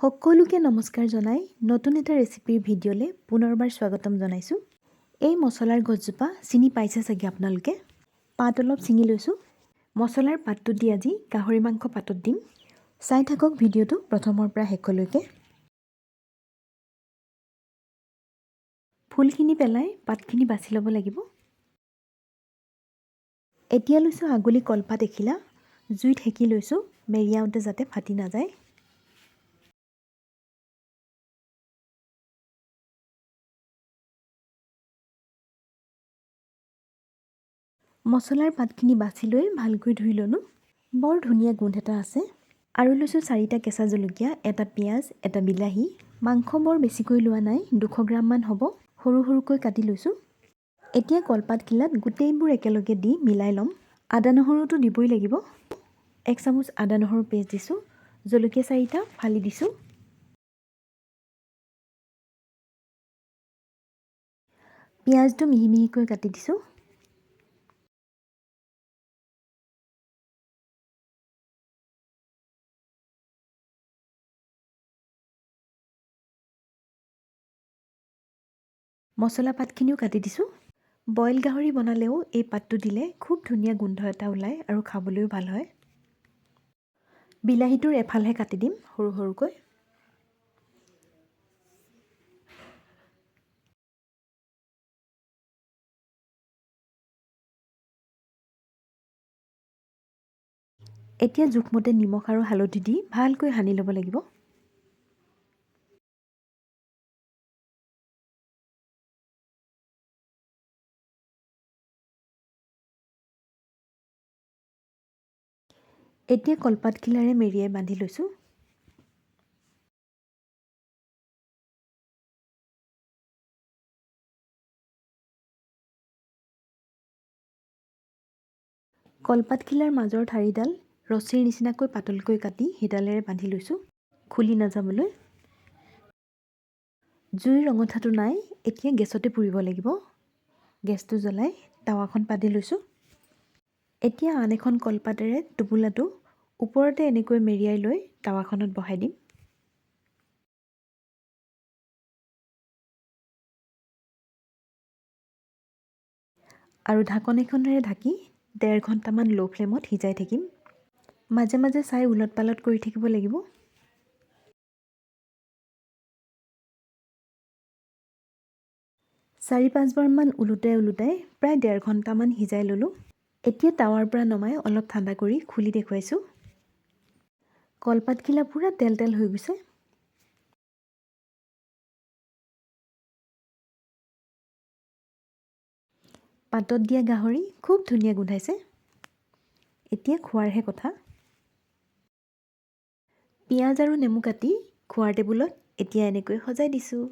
সকলোকে নমস্কাৰ জনাই নতুন এটা ৰেচিপিৰ ভিডিঅ'লৈ পুনৰবাৰ স্বাগতম জনাইছোঁ। এই মছলাৰ গছজোপা চিনি পাইছে চাগে আপোনালোকে। পাত অলপ ছিঙি লৈছোঁ। মছলাৰ পাতটো দি আজি গাহৰি মাংস পাতত দিম। চাই থাকক ভিডিঅ'টো প্ৰথমৰ পৰা শেষলৈকে। ফুলখিনি পেলাই পাতখিনি বাছি ল'ব লাগিব। এতিয়া লৈছোঁ আগুলি কলপাত এখিলা, জুইত সেকি লৈছোঁ মেৰিয়াওঁতে যাতে ফাটি নাযায়। মছলাৰ পাতখিনি বাছি লৈ ভালকৈ ধুই ল'লোঁ। বৰ ধুনীয়া গোন্ধ এটা আছে। আৰু লৈছোঁ 4টা কেঁচা জলকীয়া, এটা পিঁয়াজ, এটা বিলাহী। মাংস বৰ বেছিকৈ লোৱা নাই, 200 গ্ৰামমান হ'ব। সৰু সৰুকৈ কাটি লৈছোঁ। এতিয়া কলপাতখিলাত গোটেইবোৰ একেলগে দি মিলাই ল'ম। আদা নহৰুটো দিবই লাগিব। 1 চামুচ আদা নহৰু পেষ্ট দিছোঁ। জলকীয়া 4টা ফালি দিছোঁ। পিঁয়াজটো মিহি মিহিকৈ কাটি দিছোঁ। মছলা পাতখিনিও কাটি দিছোঁ। বইল গাহৰি বনালেও এই পাতটো দিলে খুব ধুনীয়া গোন্ধ এটা ওলায় আৰু খাবলৈও ভাল হয়। বিলাহীটোৰ এফালহে কাটি দিম সৰু সৰুকৈ। এতিয়া জোখমতে নিমখ আৰু হালধি দি ভালকৈ সানি ল'ব লাগিব। এতিয়া কলপাতখিলাৰে মেৰিয়াই বান্ধি লৈছোঁ। কলপাতখিলাৰ মাজৰ ঠাৰিডাল ৰছীৰ নিচিনাকৈ পাতলকৈ কাটি সিডালেৰে বান্ধি লৈছোঁ, খুলি নাযাবলৈ। জুইৰ ৰঙঠাটো নাই, এতিয়া গেছতে পুৰিব লাগিব। গেছটো জ্বলাই টাৱাখন পাতি লৈছোঁ। এতিয়া আন এখন কলপাতেৰে টোপোলাটো ওপৰতে এনেকৈ মেৰিয়াই লৈ টাৱাখনত বহাই দিম। আৰু ঢাকন এখনেৰে ঢাকি 1.5 ঘণ্টামান ল' ফ্লেমত সিজাই থাকিম। মাজে মাজে চাই উলট পালট কৰি থাকিব লাগিব। চাৰি 5 বাৰমান ওলোটাই প্ৰায় 1.5 ঘণ্টামান সিজাই ল'লোঁ। এতিয়া টাৱাৰ পৰা নমাই অলপ ঠাণ্ডা কৰি খুলি দেখুৱাইছোঁ। কলপাতখিলা পূৰা তেল তেল হৈ গৈছে। পাতত দিয়া গাহৰি খুব ধুনীয়া গোন্ধাইছে। এতিয়া খোৱাৰহে কথা। পিঁয়াজ আৰু নেমু কাটি খোৱাৰ টেবুলত এতিয়া এনেকৈ সজাই দিছোঁ।